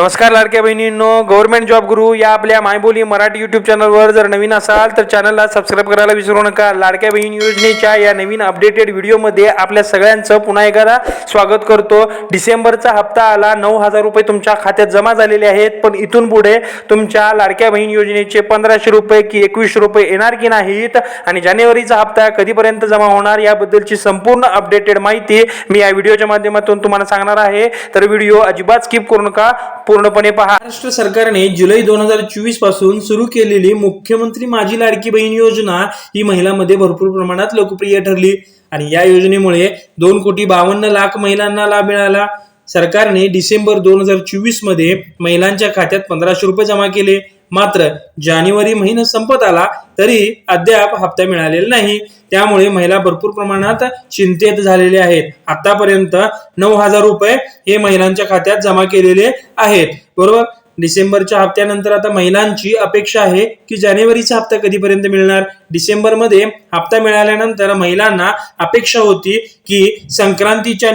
नमस्कार लाडक्या बहिणींनो, government job गुरु या आपल्या मायबोली मराठी यूट्यूब चॅनलवर जर नवीन असाल तर चॅनलला सबस्क्राईब करायला विसरू नका। लाडक्या बहीण योजनेच्या या नवीन अपडेटेड व्हिडिओमध्ये आपल्या सगळ्यांचं पुन्हा एकदा स्वागत करतो। डिसेंबरचा हप्ता आला, 9,000 रुपये तुमच्या खात्यात जमा झालेले आहेत, पण इथून पुढे तुमच्या लाडक्या बहीण योजनेचे 1500 रुपये की 2100 रुपये येणार की नाहीत आणि जानेवारीचा हप्ता कधीपर्यंत जमा होणार याबद्दलची संपूर्ण अपडेटेड माहिती मी या व्हिडिओच्या माध्यमातून तुम्हाला सांगणार आहे। तर व्हिडिओ अजिबात स्किप करू नका, पूर्णपणे पहा। महाराष्ट्र सरकारने जुलै 2024 पासून सुरू केलेली मुख्यमंत्री माझी लाडकी बहीण योजना ही महिलांमध्ये भरपूर प्रमाणात लोकप्रिय ठरली आणि या योजनेमुळे 2,52,00,000 महिलांना लाभ मिळाला। सरकारने डिसेंबर 2024 मध्ये महिलांच्या खात्यात 1500 रुपये जमा केले, मात्र जानेवारी महिना संपत आला तरी अद्याप हप्ता मिळालेला नाही। त्यामुळे महिला भरपूर प्रमाणात चिंतेत झालेले आहेत। आतापर्यंत 9,000 रुपये हे महिलांच्या खात्यात जमा केलेले आहेत, बरोबर। डिसेंबरच्या हप्त्यानंतर आता महिलांची अपेक्षा आहे की जानेवारीचा हप्ता कधीपर्यंत मिळणार। डिसेंबर मध्ये हप्ता मिळाल्यानंतर महिलांना अपेक्षा होती की संक्रांतीच्या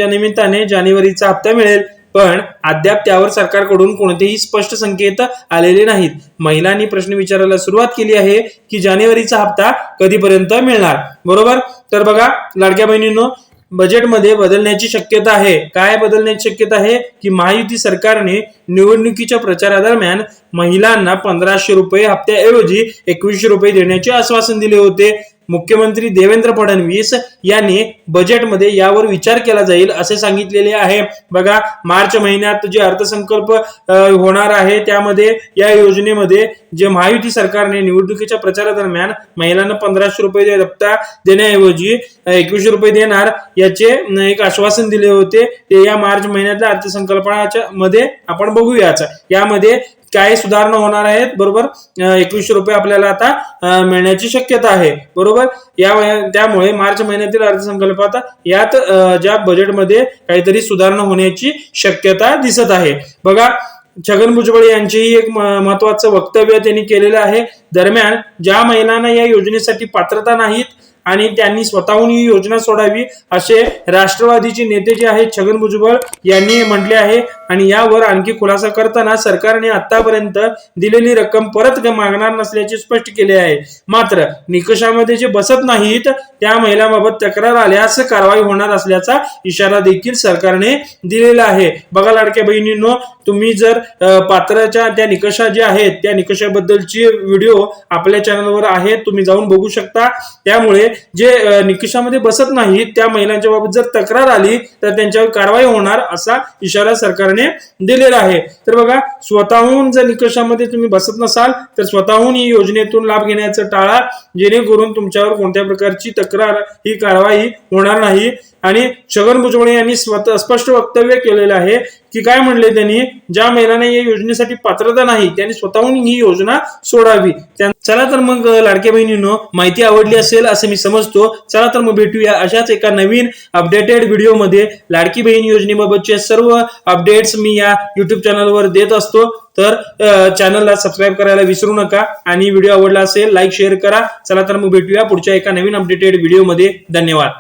निमित्ताने जानेवारीचा हप्ता मिळेल, पण अद्याप त्यावर सरकारकडून कोणतेही स्पष्ट संकेत आलेले नाहीत। महिलांनी प्रश्न विचारायला सुरुवात केली आहे की जानेवारीचा हप्ता कधीपर्यंत मिळणार, बरोबर। तर बघा लाडक्या बहिणींनो, बजेटमध्ये बदलण्याची शक्यता आहे। काय बदलण्याची शक्यता आहे की महायुती सरकारने निवडणुकीच्या प्रचारादरम्यान महिलांना 1500 रुपये हप्त्याऐवजी 2100 रुपये देण्याचे आश्वासन दिले होते। मुख्यमंत्री देवेंद्र फडणवीस यांनी बजेटमध्ये यावर विचार केला जाईल असे सांगितलेले आहे। बघा, मार्च महिन्यात जे अर्थसंकल्प होणार आहे त्यामध्ये या योजनेमध्ये जे महायुती सरकारने निवडणुकीच्या प्रचारादरम्यान महिलांना 1500 रुपये हप्ता देण्याऐवजी 2100 रुपये देणार याचे एक आश्वासन दिले होते। ते या मार्च महिन्यातल्या अर्थसंकल्पाच्या मध्ये आपण बघूयाच यामध्ये काय सुधारणा होणार आहेत, बरोबर। 2100 रुपये आपल्याला आता मिळण्याची शक्यता आहे, बरोबर। त्यामुळे मार्च महिन्यातील अर्थसंकल्पात यात ज्या बजेटमध्ये काहीतरी सुधारणा होण्याची शक्यता दिसत आहे। बघा, छगन भुजबळ यांचेही एक महत्वाचं वक्तव्य त्यांनी केलेलं आहे। दरम्यान ज्या महिलांना या योजनेसाठी पात्रता नाहीत आणि त्यांनी स्वतःहून ही योजना सोडावी असे राष्ट्रवादीचे नेते जे आहेत छगन भुजबळ यांनी म्हटले आहे आणि यावर आणखी खुलासा करताना सरकारने आतापर्यंत दिलेली रक्कम परत मागणार नसल्याचे स्पष्ट केले आहे। मात्र निकषामध्ये जे बसत नाहीत त्या महिलांबाबत तक्रार आल्यास कारवाई होणार असल्याचा इशारा देखील सरकारने दिलेला आहे। बघा लाडक्या बहिणींनो, तुम्ही जर पात्रच्या त्या निकषा जे आहेत त्या निकषाबद्दलची व्हिडिओ आपल्या चॅनलवर आहेत, तुम्ही जाऊन बघू शकता। त्यामुळे जे निकषामध्ये बसत नाहीत त्या महिलांच्या बाबत जर तक्रार आली तर त्यांच्यावर कारवाई होणार असा इशारा सरकारने दिलेला आहे। तर बघा, स्वतःहून जर निकषामध्ये तुम्ही बसत नसाल तर स्वतःहून ही योजनेतून लाभ घेण्याचं टाळा, जेणेकरून तुमच्यावर कोणत्या प्रकारची तक्रार ही कारवाई होणार नाही। आणि छगन भुजबळ यांनी स्पष्ट वक्तव्य केलेलं आहे की काय म्हणले त्यांनी, ज्या महिलांना या योजनेसाठी पात्रता नाही त्यांनी स्वतःहून ही योजना सोडावी। चला तर मग लाडक्या बहिणींनो, माहिती आवडली असेल असं मी समजतो। चला तर मग भेटूया अशाच एका नवीन अपडेटेड व्हिडिओमध्ये। लाडकी बहीण योजनेबाबतचे सर्व अपडेट्स मी या युट्यूब चॅनलवर देत असतो, तर चॅनलला सबस्क्राईब करायला विसरू नका आणि व्हिडिओ आवडला असेल लाईक शेअर करा। चला तर मग भेटूया पुढच्या एका नवीन अपडेटेड व्हिडिओमध्ये। धन्यवाद।